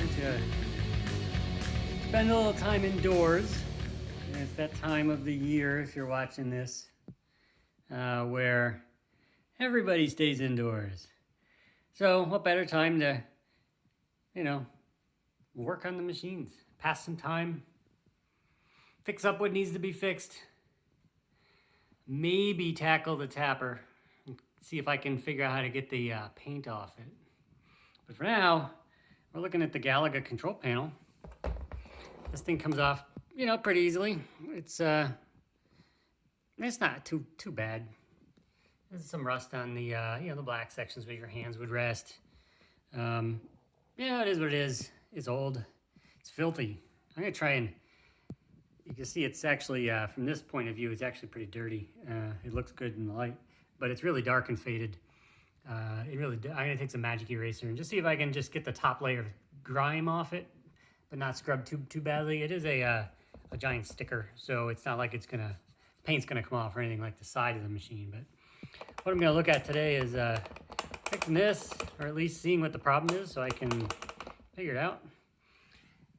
wanted to spend a little time indoors. And it's that time of the year, if you're watching this, where everybody stays indoors. So what better time to, work on the machines, pass some time, fix up what needs to be fixed, maybe tackle the tapper, and see if I can figure out how to get the paint off it. But for now, we're looking at the Galaga control panel. This thing comes off, pretty easily. It's not too bad. There's some rust on the the black sections where your hands would rest. It is what it is. It's old. It's filthy. I'm gonna try and. You can see it's actually from this point of view, it's actually pretty dirty. It looks good in the light, but it's really dark and faded. I'm gonna take some magic eraser and just see if I can just get the top layer of grime off it, but not scrub too badly. It is a giant sticker, so it's not like paint's gonna come off or anything like the side of the machine. But what I'm gonna look at today is fixing this, or at least seeing what the problem is, so I can figure it out.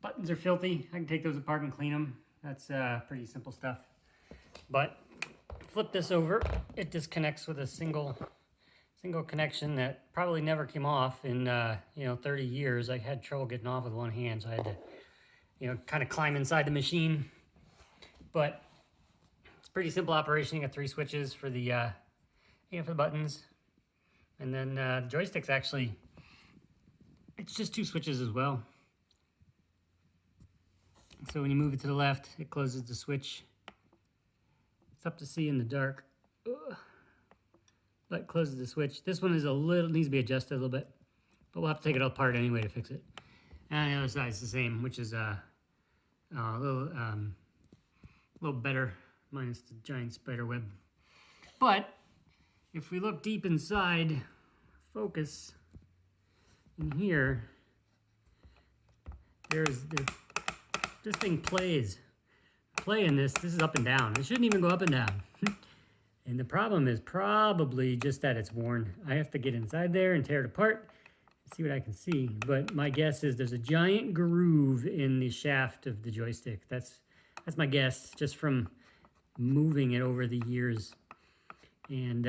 Buttons are filthy. I can take those apart and clean them. That's pretty simple stuff. But flip this over, it disconnects with a single connection that probably never came off in 30 years. I had trouble getting off with one hand, so I had to kind of climb inside the machine. But it's a pretty simple operation. You got 3 switches for the for the buttons, and then the joystick's actually, it's just 2 switches as well. So when you move it to the left, it closes the switch. It's tough to see in the dark. But closes the switch. This one is needs to be adjusted a little bit, but we'll have to take it all apart anyway to fix it. And the other side is the same, which is a little better, minus the giant spider web. But if we look deep inside, focus in here, this thing plays. Playing this is up and down. It shouldn't even go up and down. And the problem is probably just that it's worn. I have to get inside there and tear it apart and see what I can see. But my guess is there's a giant groove in the shaft of the joystick. That's my guess, just from moving it over the years. And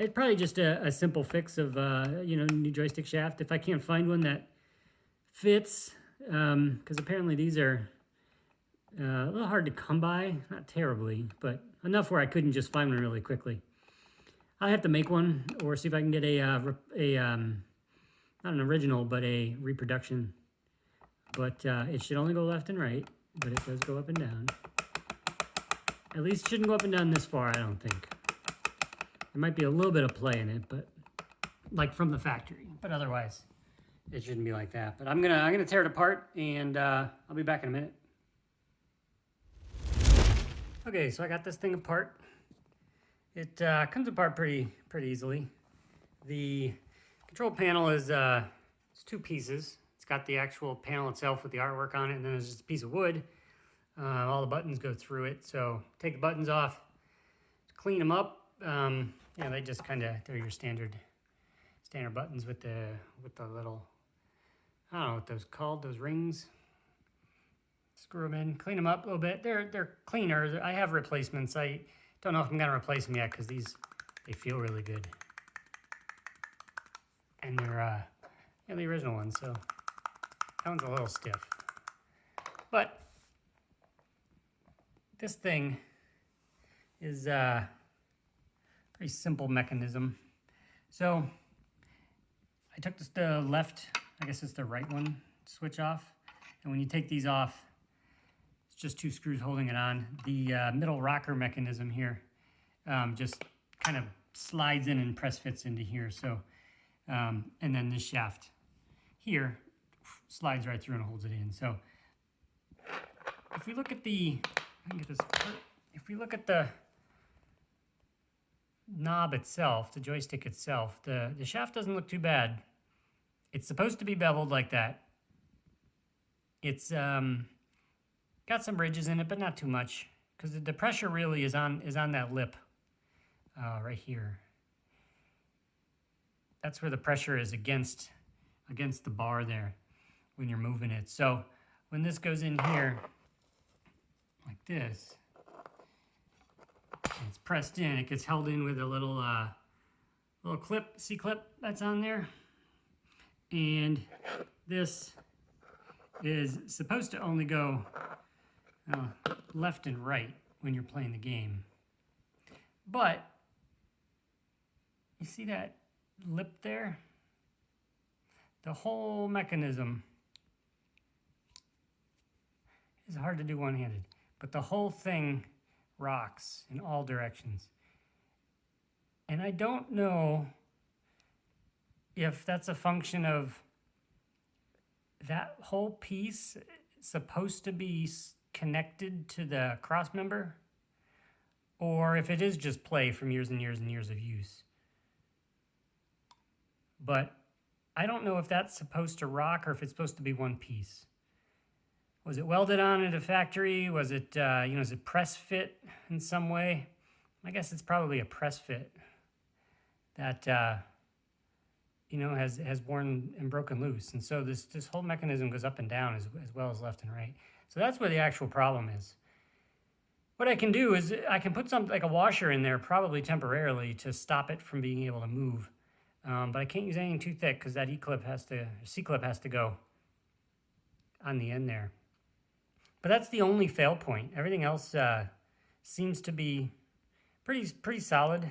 it's probably just a simple fix of new joystick shaft. If I can't find one that fits, because apparently these are a little hard to come by, not terribly, but enough where I couldn't just find one really quickly. I have to make one, or see if I can get not an original, but a reproduction. But it should only go left and right, but it does go up and down. At least it shouldn't go up and down this far, I don't think. There might be a little bit of play in it, but like from the factory, but otherwise it shouldn't be like that. But I'm gonna tear it apart, and I'll be back in a minute. Okay, so I got this thing apart. It comes apart pretty easily. The control panel is it's 2 pieces. It's got the actual panel itself with the artwork on it, and then there's just a piece of wood. All the buttons go through it. So take the buttons off, clean them up. They just they're your standard buttons with the little, I don't know what those called, those rings. Screw them in, clean them up a little bit. They're cleaner. I have replacements. I don't know if I'm gonna replace them yet because they feel really good, and they're the original ones. So that one's a little stiff, but this thing is a pretty simple mechanism. So I took the left, I guess it's the right one, switch off, and when you take these off, it's just 2 screws holding it on. The middle rocker mechanism here just kind of slides in and press fits into here. So, and then this shaft here slides right through and holds it in. So if we look at if we look at the knob itself, the joystick itself, the shaft doesn't look too bad. It's supposed to be beveled like that. It's got some ridges in it, but not too much, because the pressure really is on that lip right here. That's where the pressure is against the bar there. when you're moving it. So when this goes in here like this, and it's pressed in, it gets held in with a little clip, C-clip that's on there. And this is supposed to only go left and right when you're playing the game. But you see that lip there? The whole mechanism is hard to do one-handed, but the whole thing rocks in all directions. And I don't know if that's a function of that whole piece supposed to be connected to the cross member, or if it is just play from years and years and years of use. But I don't know if that's supposed to rock or if it's supposed to be one piece. Was it welded on at a factory? Was it, is it press fit in some way? I guess it's probably a press fit that, has worn and broken loose. And so this whole mechanism goes up and down as well as left and right. So that's where the actual problem is. What I can do is I can put something like a washer in there, probably temporarily, to stop it from being able to move. But I can't use anything too thick because that C-clip has to go on the end there. But that's the only fail point. Everything else seems to be pretty solid.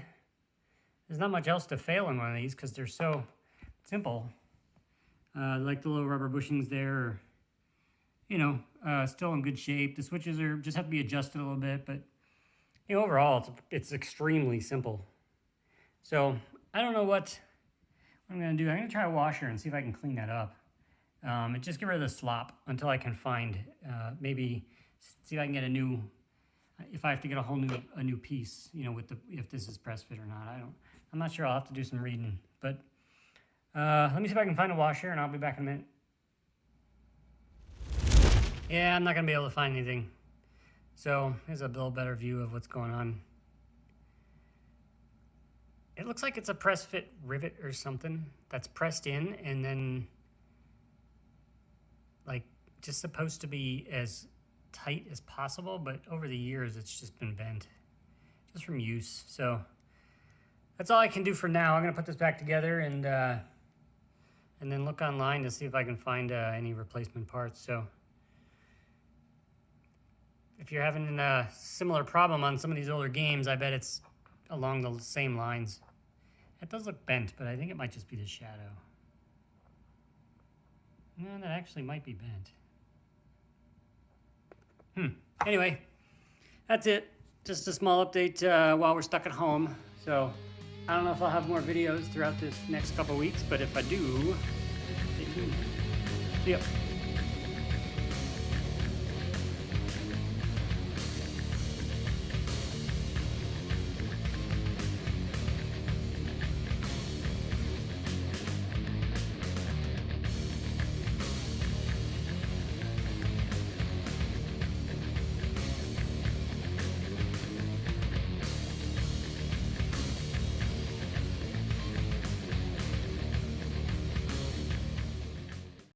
There's not much else to fail in one of these because they're so simple. Like the little rubber bushings there, still in good shape. The switches just have to be adjusted a little bit, but overall it's extremely simple. So I don't know what I'm gonna do. I'm gonna try a washer and see if I can clean that up. And just get rid of the slop until I can find maybe see if I can get if I have to get a new piece, if this is press fit or not. I'm not sure. I'll have to do some reading, but let me see if I can find a washer and I'll be back in a minute. Yeah, I'm not gonna be able to find anything. So here's a little better view of what's going on. It looks like it's a press fit rivet or something that's pressed in and then just supposed to be as tight as possible, but over the years it's just been bent just from use. So that's all I can do for now. I'm gonna put this back together and then look online to see if I can find any replacement parts. So if you're having a similar problem on some of these older games, I bet it's along the same lines. It does look bent, but I think it might just be the shadow. No, that actually might be bent. Anyway, that's it. Just a small update while we're stuck at home. So I don't know if I'll have more videos throughout this next couple weeks, but if I do, stay tuned. See ya.